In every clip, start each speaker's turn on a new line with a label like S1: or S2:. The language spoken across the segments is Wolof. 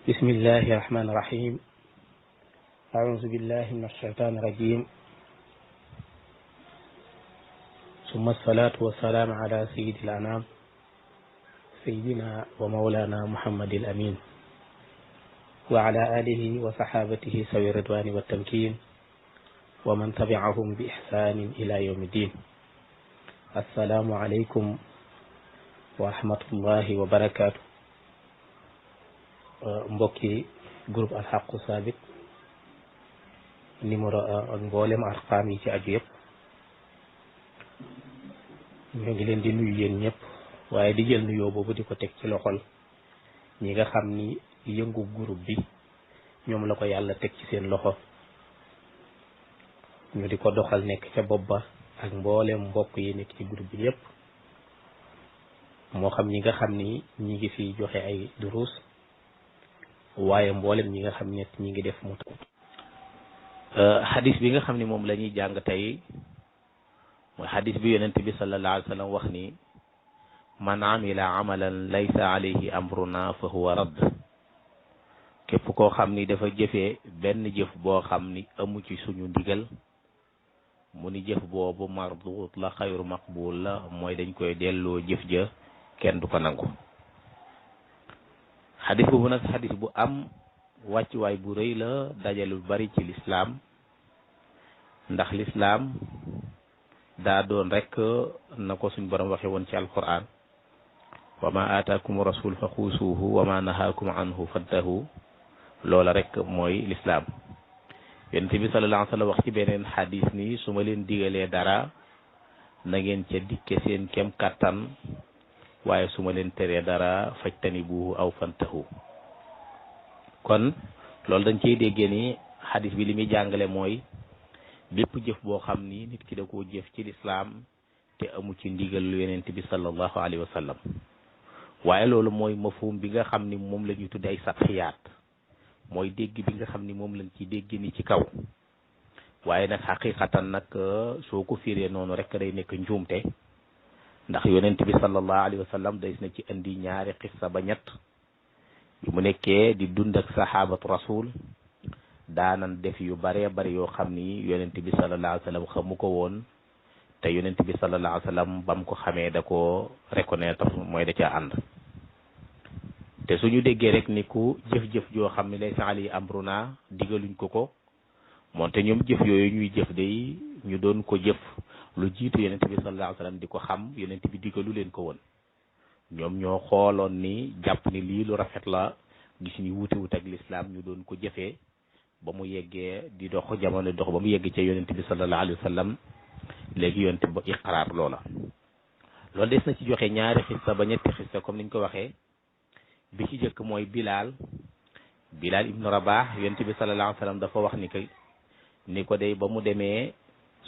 S1: بسم الله الرحمن الرحيم. أعوذ بالله من الشيطان الرجيم. ثم الصلاة والسلام على سيد الأنام سيدنا ومولانا محمد الأمين وعلى آله وصحابته سوي الرضوان والتمكين ومن تبعهم بإحسان إلى يوم الدين. السلام عليكم ورحمة الله وبركاته. mbokki groupe alxaqu sabit numéro 1 ak mboolem arqaam yi ci aju yëpp ñoo ngi leen di nuyu yéen ñëpp, waaye di jël nuyoo boobu di ko teg ci loxol ñi nga xam ni yëngu groupe bi ñoom la ko yàlla teg ci seen loxo ñu di ko doxal nekk ca bopp ba ak mboolem mbokk yi nekk ci groupe bi yëpp, moo xam ñi nga xam ni ñi ngi fi joxe ay duruus, waaye mboolem ñi nga xam ne ñi ngi def mu xadis bi nga xam ne moom la ñuy jàng tey mooy xadis bi yonent bi sallallahu alayhi wa sallam wax ni man amila amalan laysa alayhi amruna fa huwa radd. képp koo xam ni dafa jëfee benn jëf boo xam ni amu ci suñu ndigal mu ni jëf boobu mardut la xayru maqbul la, mooy dañ koy delloo jëf ja, kenn du ko nangu. xadis boobu nag xadis bu am wàccuwaay bu rëy la, dajalul bari ci lislaam, ndax lislaam daa doon rek na ko suñ borom waxe woon ci alquran, wa ma aataakum rasul fa xuusuuhu wa ma nahaakum anhu fantahu. loola rek mooy lislaam. yonent bi sallallahu alayhi wa sallam wax ci beneen xadis ni su ma leen digalee dara na ngeen ca dikke seen kem kattan, waaye su ma leen teree dara fajtani bu aw fantahu. kon loolu dañ ciy déggee ni xadis bi li muy jàngale mooy bépp jëf boo xam ni nit ki da koo jëf ci lislaam te amu ci ndigal lu yonent bi sallallahu alayhi wa sallam, waaye loolu mooy mafhum bi nga xam ni moom la ñuy tudde ay satxiyaat, mooy dégg bi nga xam ni moom lañ ci dégg ni ci kaw. waaye nag xaqiqatan nag soo ko firee noonu rek day nekk njuumte, ndax yonent bi sallallahu alayhi wa sallam day na ci indi ñaari xissa ba ñett. bi mu nekkee di dund ak sahabatu rasul daanan def yu bare bari yoo xam ni yonent bi sallallahu alayhi wa sallam xamu ko woon, te yonent bi sallallahu alayhi wa sallam bam ko xamee da ko reconnaître, mooy da caa ànd. te suñu déggee rek ni ku jëf-jëf joo xam ne laysa alayhi amruna digaluñ ko moonte ñoom jëf yooyu ñuy jëf day ñu doon ko jëf lu jiitu yonent bi sallallahu alayhi wa sallam di ko xam, yonent bi digalu leen ko woon. ñoom ñoo xooloon ni jàpp ni lii lu rafet la, gis ni wuute wut ak lislaam, ñu doon ko jëfee ba mu yeggee di dox jamono dox ba mu yegg ca yonent bi sallallahu alayhi wa sallam. léegi yonent ba iqraar loola. loolu des na ci joxe ñaari xissa ba ñetti xissa comme niñ ko waxee. bi ci jëkk mooy Bilal ibnu Rabah. yonent bi sallallahu alayhi wa sallam dafa wax ni ko day ba mu demee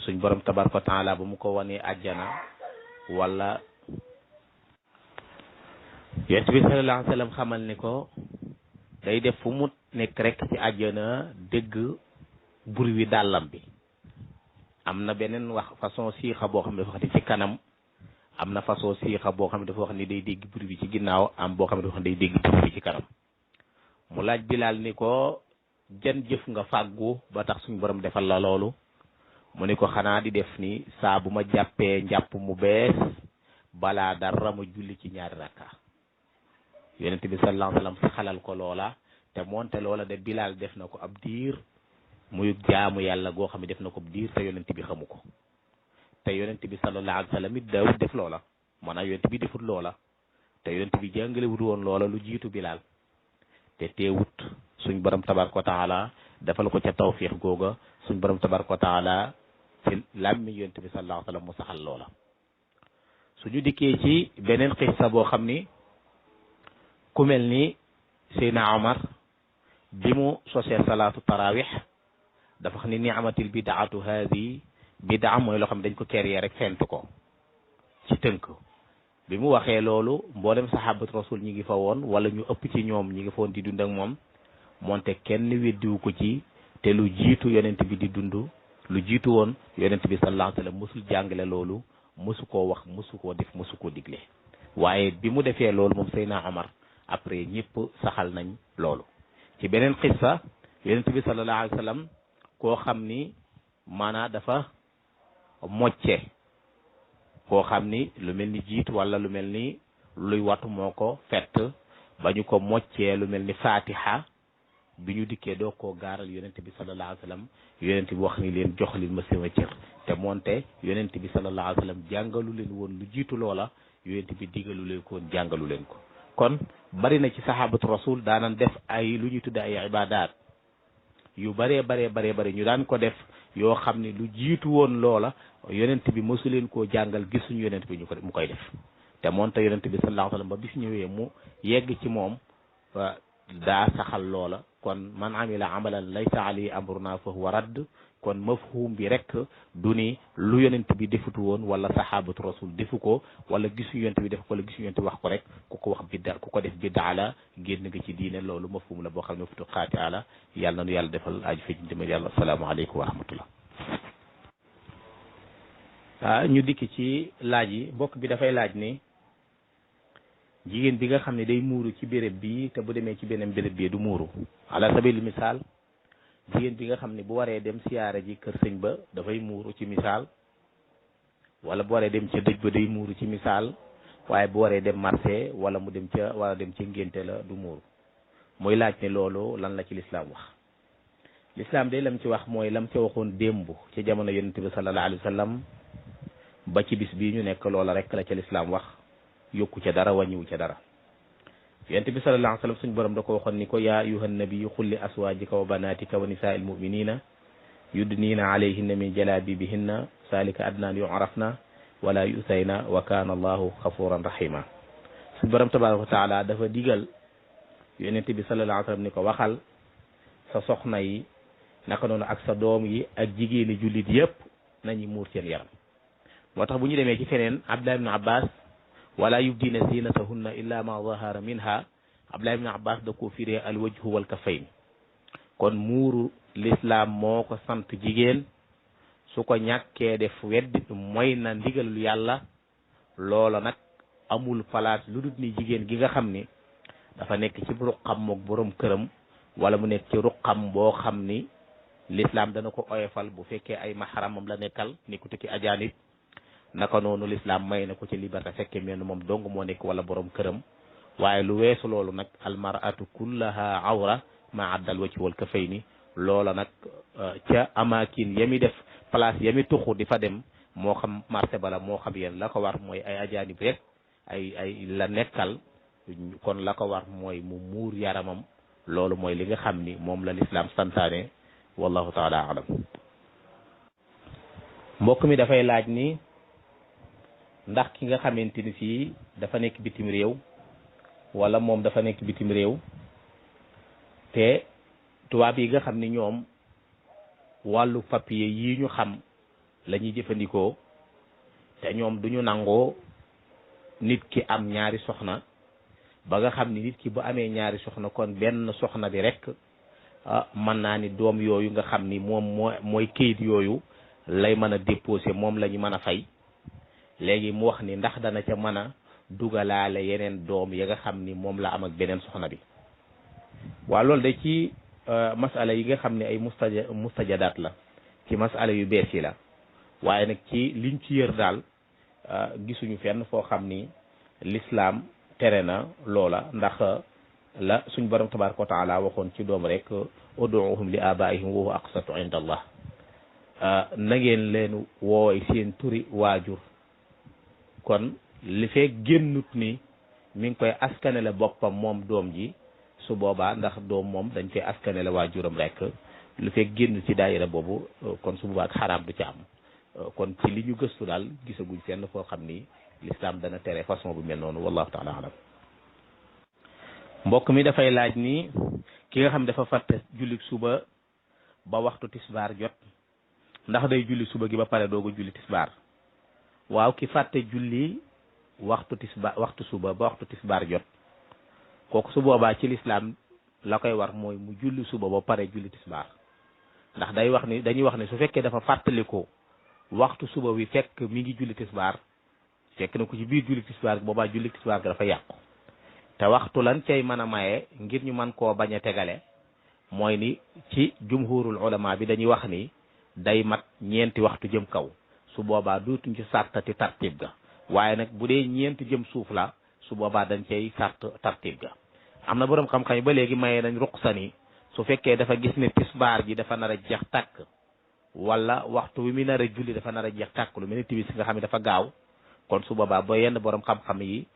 S1: suñ borom tabaraka wa taala ba mu ko wanee àjjana, wala yonent bi sallallahu alayhi wa sallam xamal ni ko day def fu mu nekk rek ci àjjana dégg bur wi dàllam bi. am na beneen wax façon siixa boo xam ne dafa wax ni ci kanam, am na façon siixa boo xam ne dafa wax ni day dégg bur bi ci ginnaaw, am boo xam ne dafa wax ni day dégg bur bi ci kanam. mu laaj Bilal ni ko jan jëf nga fàggu ba tax suñu borom defal la loolu? mu ni ko xanaa di def ni saa bu ma jàppee njàpp mu bees balaa dara ma julli ci ñaari rakka. yonent bi sallallahu alayhi wa sallam saxalal ko loola, te moonte loola de Bilal def na ko ab diir, muy jaamu yàlla goo xam ne def na ko ab diir te yonent bi xamu ko. te yonent bi sallallahu alayhi wa sallam it daawut def loola, maanaam yonent bi defut loola, te yonent bi jàngalewut woon loola lu jiitu Bilal. te teewut suñ borom tabaraka wa taala defal ko ca tawfiix googa, suñ borom tabaraka wa taala ci làmmi yonent bi sallallahu alayhi wa sallam mu saxal loola. suñu dikkee ci beneen xissa boo xam ni ku mel ni Seydina Omar bi mu sosee salaatu tarawih dafa xam ni ni'matil bidaatu haadi, bidaa mooy loo xam ne dañ ko créer rek fent ko ci tënk. bi mu waxee loolu mboolem sahabatu rasul ñi ngi fa woon, wala ñu ëpp ci ñoom ñi ngi fa woon di dund ak moom, moonte kenn weddiwu ko ci. te lu jiitu yonent bi di dund, lu jiitu woon yonent bi sallallahu alayhi wa sallam mësul jàngale loolu, mësu koo wax, mësu koo def, mësu koo digle. waaye bi mu defee loolu moom Seydina Omar après ñëpp saxal nañ loolu. ci beneen xissa yonent bi sallallahu alayhi wa sallam koo xam ni maanaa dafa mocce koo xam ni lu mel ni jiit wala lu mel ni luy watu moo ko fett ba ñu ko moccee lu mel ni fatiha bi ñu dikkee doo koo gaaral yonent bi sallallahu alayhi wa sallam yonent bi wax ni leen jox leen ma sama cër te moonte yonent bi sallallahu alayhi wa sallam jàngalu leen woon lu jiitu loola yonent bi digalu leen ko woon jàngalu leen ko kon bari na ci sahabatu rasul daanan def ay lu ñuy tudde ay ibadaat yu baree bare ñu daan ko def yoo xam ne lu jiitu woon loola yonent bi mosu leen koo jàngal gisuñu yonent bi mu koy def te moonte yonent bi sallallahu alayhi wa sallam ba bis ñëwee mu yegg ci moom daa saxal loola kon man amila amalan laysa alayhi amruna fa huwa radd kon mafhum bi rek du ni lu yonent bi defutu woon wala sahabatu rasul defu ko wala gisuñu yonent bi def ko wala gisuñu yonent bi wax ko rek ku ko wax bidda ku ko def bidda la génn nga ci diine loolu mafhum la boo xam ne futu xaati ala yàlla nanu yàlla defal aju fi ñu demee yàlla asalaamaaleykum wa rahmatullah ñu dikk ci laaj yi mbokk bi dafay laaj ni jigéen bi nga xam ne day muuru ci béréb bi te bu demee ci beneen béréb bi du muuru ala sabil misaal jigéen bi nga xam ne bu waree dem siyaara ji kër sëñ ba dafay muuru ci misaal wala bu waree dem ca dëj ba day muuru ci misaal waaye bu waree dem marché wala mu dem ca ngénte la du muuru mooy laaj ne loolu lan la ci lislaam wax lislaam de lam ci wax mooy lam ca waxoon démb ci jamono yonent bi sallallahu alayhi wa sallam ba ci bis bii ñu nekk loola rek la ca lislaam wax yokku ca dara wàññiwu ca dara yonent bi sallallahu alayhi wa sallam suñu borom da ko waxoon ni ko yaa ayyuhan nabiyyu qul li aswaajika wa banaatika wa nisaa'il mu'miniina yudniina alayhinna min jalaabibihinna zaalika adnaa an yu'rafna wala yusayna wa kaana allahu xafuuran rahima suñu borom tabaaraka wa taala dafa digal yonent bi sallallahu alayhi wa sallam ni ko waxal sa soxna yi naka noonu ak sa doom yi ak jigéeni jullit yëpp nañu muur seen yaram moo tax bu ñu demee ci feneen Abdullah ibn Abbas wala yubdina zinatahunna illa ma zahara minha Abdullah ibn Abbas da koo firee al wajhu wal kafayn kon muuru l'islam moo ko sant jigéen su ko ñàkkee def weddi mooy na ndigalul yàlla loola nag amul place lu dul ni jigéen gi nga xam ni dafa nekk ci ruqam mook borom këram wala mu nekk ci ruqam boo xam ni l'islam dana ko oyofal bu fekkee ay mahramam la nekkal ni ku tukki ajaanib naka noonu l'islam may na ko ci liberté fekke mel moom dong moo nekk wala borom këram waaye lu weesu loolu nag almaratu kullaha awra ma addal wacci wal kafayni loola nag ca amakin yami def place yami tuxu di fa dem moo xam marché bala moo xam yéen la ko war mooy ay ajaanib rek ay la nekkal kon la ko war mooy mu muur yaramam loolu mooy li nga xam ni moom la l'islam santaane wallahu taala alam mbokk mi dafay laaj ni ndax ki nga xamante ni fii dafa nekk bitim réew wala moom dafa nekk bitim réew te tubaab yi nga xam ni ñoom wàllu papier yi ñu xam la ñuy jëfandikoo te ñoom duñu nangoo nit ki am ñaari soxna ba nga xam ni nit ki bu amee ñaari soxna kon benn soxna bi rek mën naa ni doom yooyu nga xam ni moom mooy kayit yooyu lay mën a déposer moom la ñu mën a fay léegi mu wax ni ndax dana ca mën a dugalaale yeneen doom ya nga xam ni moom la am ak beneen soxna bi waaw loolu de ci masala yi nga xam ne ay mustajadaat la ci masala yu bees yi la waaye nag ci liñ ci yër daal gisuñu fenn foo xam ni l'islam tere na loola ndax la suñ borom tabaraka wa taala waxoon ci doom rek uduuhum li abaihim wa huwa aqsatu inda allah na ngeen leen woowee seen turi waajur kon li fee génnut ni mi ngi koy askanele boppam moom doom ji su boobaa ndax doom moom dañ koy askanele waajuram rek lu fee génn ci daayira boobu kon su boobaa ak xaraam du ci am kon ci li ñu gëstu daal gisaguñ fenn foo xam ni l'islam dana tere façon bu mel noonu wallahu taala alam mbokk mi dafay laaj ni ki nga xam dafa fàtte julli suba ba waxtu tisbaar jot ndax day julli suba gi ba pare dooga julli tisbaar waaw ki fàtte julli waxtu suba ba waxtu tisbaar jot kooku su boobaa ci l'islam la koy war mooy mu julli suba ba pare julli tisbaar ndax dañuy wax ni su fekkee dafa fàttaliko waxtu suba wi fekk mi ngi julli tisbaar fekk na ko ci biir julli tisbaar boobaa julli tisbaar ga dafa yàqu te waxtu lan cay mën a maye ngir ñu mën koo bañ a tegale mooy ni ci jumhurul ulama bi dañuy wax ni day mat ñeenti waxtu jëm kaw su boobaa dootuñ ci sartati tartib ga waaye nag bu dee ñeenti jëm suuf la su boobaa dañ cay sart tartib ga am na borom xam-xam yi ba léegi mayee nañ ruqsa ni su fekkee dafa gis ne tisbaar ji dafa nar a jeex tàkk wala waxtu wi mu nar a julli dafa nar a jeex tàkk lu mel ni timis nga xam ne dafa gaaw kon su boobaa ba yenn borom xam-xam yi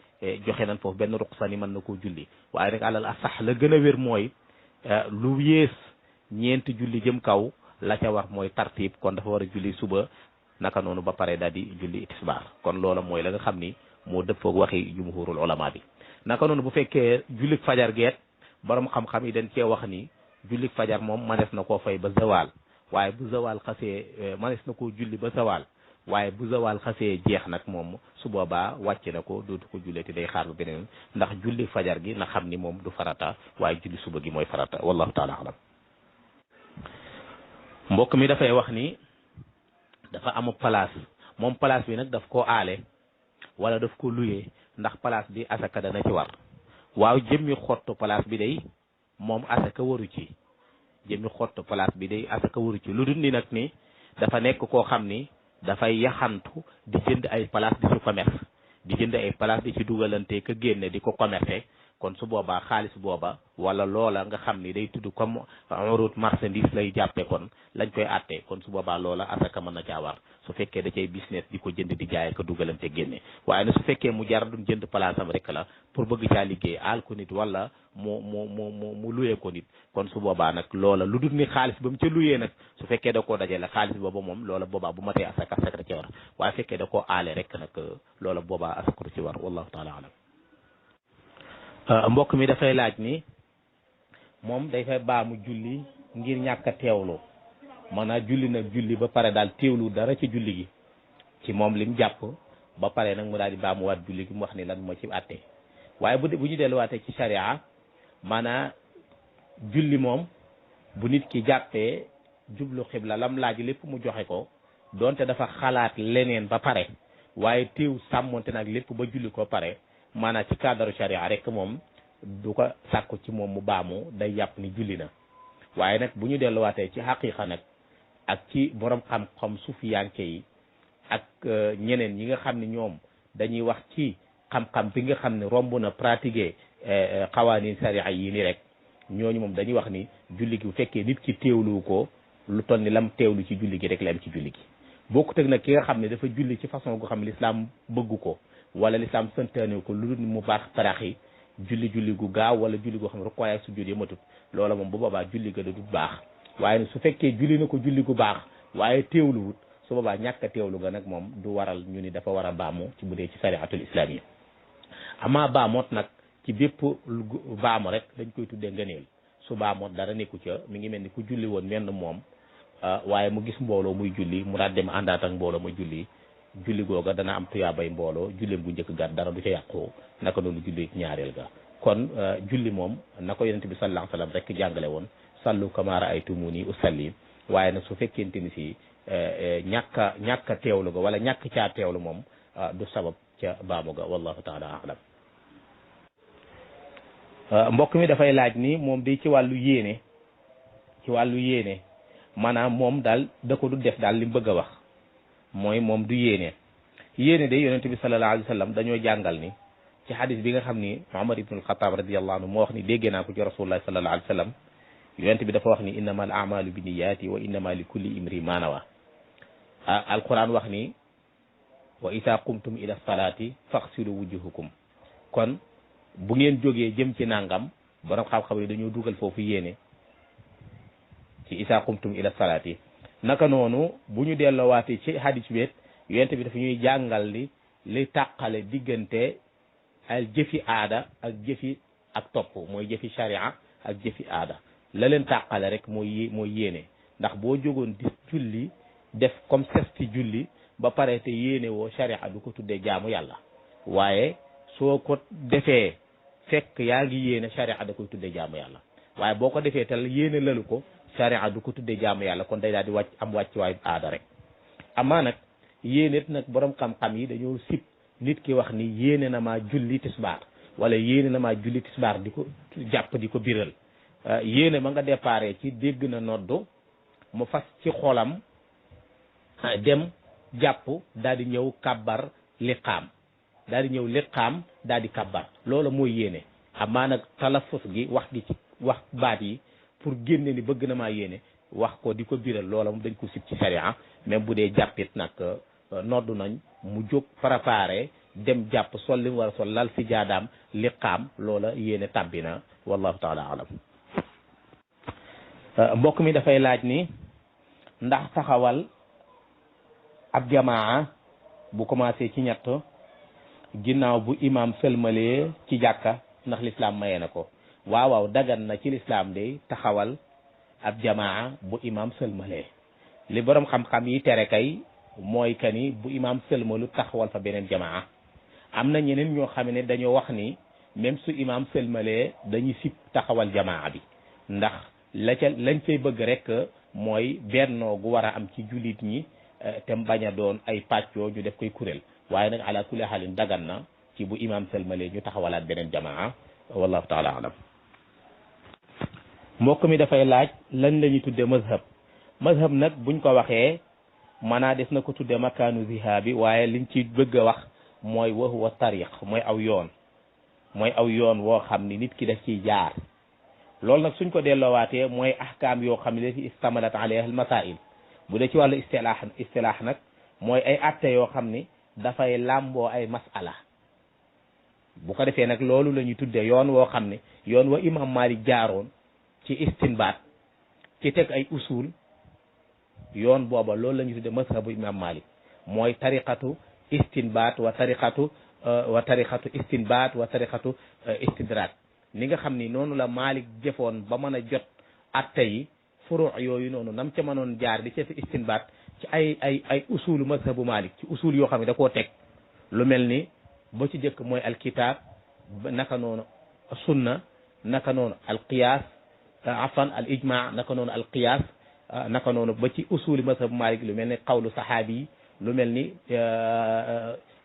S1: joxe nañ foofu benn ruqsa ni mën na koo julli waaye nag alal asax la gën a wér mooy lu yées ñeenti julli jëm kaw la ca war mooy tartib kon dafa war a julli suba naka noonu ba pare daal di julli tisbaar kon loola mooy la nga xam ni moo dëppoog waxi jumhurul ulama bi naka noonu bu fekkee jullik fajar geet borom xam-xam yi dañ cee wax ni jullik fajar moom manees na koo fay ba zawal waaye bu zawal xasee manees na koo julli ba zawal waaye bu zawal xasee jeex nag moom su boobaa wàcc na ko dootu ko jullee te day xaar ba beneen ndax julli fajar gi na xam ni moom du farata waaye julli suba gi mooy farata wallahu taala alam mbokk mi dafay wax ni dafa amu place moom place bi nag daf koo aale wala daf ko luyee ndax place bi asaka dana ci war waaw jëmmi xottu place bi day moom asaka waru ci jëmmi xottu place bi day asaka waru ci lu dul ni nag ni dafa nekk koo xam ni dafay yaxantu di jënd ay place di ci commerce di jënd ay place di ci dugalante ka génne di ko commercer kon su boobaa xaalis booba wala loola nga xam ni day tudd comme urut marchandise lay jàppe kon lañ koy àtte kon su boobaa loola asaka mën na caa war su fekkee da cay business di ko jënd di jaay ka dugalante génne waaye nag su fekkee mu jar duñ jënd place am rek la pour bëgg caa liggéey aal ko nit wala mu luyee ko nit kon su boobaa nag loola lu dul ni xaalis ba mu ca luyee nag su fekkee da koo dajale xaalis booba moom loola boobaa bu matee asaka da ci war waaye fekkee da koo aale rek nag loola boobaa asaka du ci war wallahu taala alam mbokk mi dafay laaj ni moom day fay baamu julli ngir ñàkk a teewlu maanaam julli nag julli ba pare daal teewlu dara ci julli gi ci moom lim jàpp ba pare nag mu daal di baamuwaat julli gi mu wax ni lan moo ci àtte waaye bu ñu delluwaatee ci sharia maanaam julli moom bu nit ki jàppee jublu xibla lam laaj lépp mu joxe ko donte dafa xalaat leneen ba pare waaye teew sàmmonte nag lépp ba julli ko pare maanaam ci cadre sharia rek moom du ko sàkku ci moom mu baamu day jàpp ni julli na waaye nag bu ñu delluwaatee ci xaqiqa nag ak ci borom xam-xam sufiyanke yi ak ñeneen ñi nga xam ne ñoom dañuy wax ci xam-xam bi nga xam ne romb na pratiquer xawaanin sharia yi ni rek ñooñu moom dañuy wax ni julli gi bu fekkee nit ki teewlu ko lu toll ni lam teewlu ci julli gi rek la am ci julli gi bokkut ak nag ki nga xam ne dafa julli ci façon goo xam ne l'islam bëgg ko wala l'islam santaane ko lu dul mu baax tarax yi julli gu gaaw wala julli goo xam ne rukkoo ak sujjóot yi matut loola moom bu boobaa julli ga da du baax waaye nag su fekkee julli na ko julli gu baax waaye teewluwut su boobaa ñàkk a teewlu ga nag moom du waral ñu ni dafa war a baamu ci bu dee ci sariatul islam yi amaa baamoot nag ci bépp baamu rek dañ koy tuddee ngëneel su baamoot dara nekku ca mi ngi mel ni ku julli woon menn moom waaye mu gis mbooloo muy julli mu daal dem àndaat ak mbooloo muy julli googa dana am tuyaabay mbooloo julleem bu njëkk gar dara du ca yàqu naka noonu julli ñaareel ga kon julli moom na ko yonent bi sallallahu alayhi wasallam rek jàngale woon sallu kama ra'aytumuni usalli waaye nag su fekkente ni si ñàkk a teewlu ga wala ñàkk caa teewlu moom du sabab ca baamu ga wallahu taala alam mbokk mi dafay laaj ni moom day ci wàllu yéene maanaam moom daal da ko du def daal li mu bëgg a wax mooy moom du yéene de yonent bi sallallahu alayhi wasallam dañoo jàngal ni ci xadis bi nga xam ni Umar ibn al-Khattab radiyallahu anhu moo wax ni déggee naa ko ci rasulullah sallallahu alayhi wasallam yonent bi dafa wax ni innama al a'malu bi niyyati wa innama li kulli imri ma nawa alquran wax ni wa isa qumtum ila salati faghsilu wujuhakum kon bu ngeen jógee jëm ci nangam borom xam-xam yi dañoo dugal foofu yéene ci isa qumtum ila salati naka noonu bu ñu delloowaatee ci hadis bi yonent bi dafa ñuy jàngal li tàqale diggante ay jëfi aada ak jëfi ak topp mooy jëfi sharia ak jëfi aada la leen tàqale rek mooy yéene ndax boo jógoon di julli def comme sesti julli ba pare te yéene woo sharia du ko tuddee jaamu yàlla waaye soo ko defee fekk yaa ngi yéene sharia da koy tuddee jaamu yàlla waaye boo ko defee te yéene lalu ko sharia du ko tuddee jaamu yàlla kon day daal di wàcc waayu aada rek amaa nag yéenet nag borom xam-xam yi dañoo sib nit ki wax ni yéene na maa julli tisbaar wala yéene na maa julli tisbaar di ko jàpp di ko biral yéene ma nga déparé ci dégg na noddu mu fas ci xolam dem jàpp daal di ñëw kabbar liqaam daal di ñëw liqaam daal di kabbar loola mooy yéene amaa nag talafus gi wax gi ci wax baat yi pour génne ni bëgg na maa yéene wax ko di ko biral loola moom dañ ko sib ci sharia même bu dee jàppit nag noddu nañ mu jóg préparé dem jàpp sol li mu war a sol lal si jaadaam liqaam loola yéene tàbbi na wallahu taala alam mbokk mi dafay laaj ni ndax taxawal ab jamaa bu commencé ci ñett ginnaaw bu imam sëlmalee ci jàkka ndax lislaam mayee na ko waaw dagan na ci lislaam de taxawal ab jamaa bu imam sëlmalee li borom xam-xam yi tere kay mooy que ni bu imam sëlmalu taxawal fa beneen jamaa am na ñeneen ñoo xam ne dañoo wax ni même su imam sëlmalee dañuy sib taxawal jamaa bi ndax lañ cay bëgg rek mooy bennoo gu war a am ci jullit ñi te bañ a doon ay pàccoo ñu def koy kuréel waaye nag ala kulli xaalin dagan na ci bu imam sëlmalee ñu taxawalaat beneen jamaa wallahu taala alam mbokk mi dafay laaj lan la ñuy tudde mazhab nag buñ ko waxee maanaa des na ko tudde makaanu zihaabi waaye liñ ci bëgg a wax mooy wa huwa tariq mooy aw yoon woo xam ni nit ki daf ciy jaar loolu nag suñ ko delloowaatee mooy ahkaam yoo xam ne dafi istamalat alayha al masail bu dee ci wàllu istilaax nag mooy ay atte yoo xam ni dafay làmboo ay masala bu ko defee nag loolu la ñuy tuddee yoon woo xam ne yoon wa imam Malik jaaroon ci istinbaat ci teg ay usul yoon booba loolu la ñuy tuddee mazhabu imam Malik mooy tariqatu istinbaat wa tariqatu istinbaat wa tariqatu istidraat ni nga xam ni noonu la Malik jëfoon ba mën a jot atte yi furu yooyu noonu nam ca mënoon jaar di ca fi istinbaat ci ay usulu mazhabu Malik ci usul yoo xam ne da koo teg lu mel ni ba ci jëkk mooy alkitab naka noonu sunna naka noonu alqiyaas al ijma naka noonu alqiyaas naka noonu ba ci usuli mazhabu Malik lu mel ni qawlu saxaabi yi lu mel ni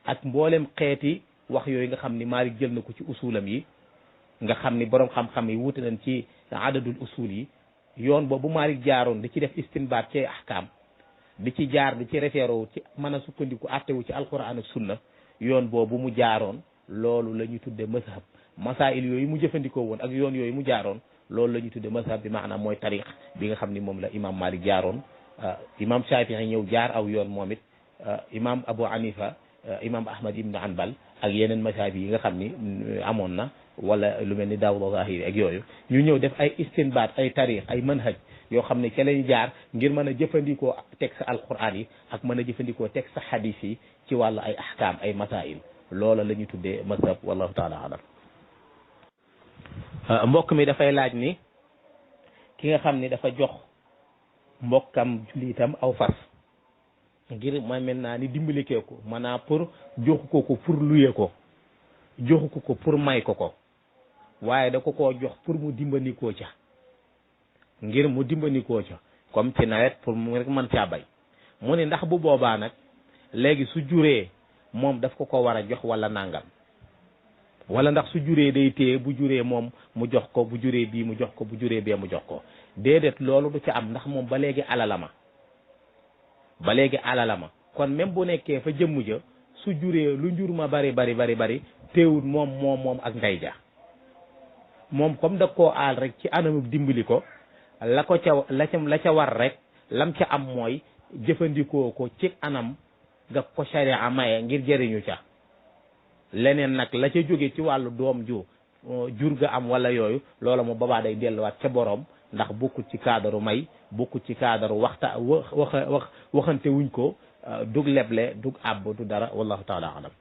S1: ak mboolem xeeti wax yooyu nga xam ni Malik jël na ko ci usulam yi nga xam ni borom xam-xam yi wuute nañ ci adadul usul yi yoon boobu Malik jaaroon di ci def istinbaat ci ahkaam di ci jaar di ci référé ci mën a sukkandiku attewu ci alquran ak sunna yoon boobu mu jaaroon loolu la ñu tudde mazhab masail yooyu mu jëfandikoo woon ak yoon yooyu mu jaaroon loolu la ñu tudde mazhab bi maanaam mooy tariq bi nga xam ni moom la imam Malik jaaroon imam Shafi'i ñëw jaar aw yoon moom it imam Abu Hanifa imam Ahmad ibn Hanbal ak yeneen mazhab yi nga xam ni amoon na wala lu mel ni Daawud Zahiri ak yooyu ñu ñëw def ay istinbaat ay tariq ay manhaj yoo xam ne ca lañu jaar ngir mën a jëfandikoo texte alquran yi ak mën a jëfandikoo texte hadis yi ci wàllu ay ahkam ay masail loola la ñuy tuddee mazhab wallahu taala alam mbokk mi dafay laaj ni ki nga xam ni dafa jox mbokkam jullitam aw fas ngir ma mel naa ni dimbalikee ko maanaam pour joxu ko pour luye ko joxu ko pour may ko waaye da ko koo jox pour mu dimbandikoo ca ngir mu dimbandikoo ca comme ci nawet pour mu rek mën caa bay mu ne ndax bu boobaa nag léegi su juree moom daf ko war a jox wala nangam wala ndax su juree day téye bu juree moom mu jox ko bu juree bii mu jox ko bu juree bee mu jox ko déedéet loolu du ci am ndax moom ba léegi alalama kon même bu nekkee fa jëmm ja su juree lu njur ma bari teewul moom ak ndey ja moom comme da koo aal rek ci anamu dimbali ko la ca war rek lam ca am mooy jëfandikoo ko ci anam nga ko sharia maye ngir jëriñu ca leneen nag la ca jóge ci wàllu doom jur ga am wala yooyu loola moom babaa day delluwaat ca boroom ndax bokkut ci kaadaru may bokkut ci kaadaru waxante wuñ ko dug leble dug àbb du dara wallahu taala alam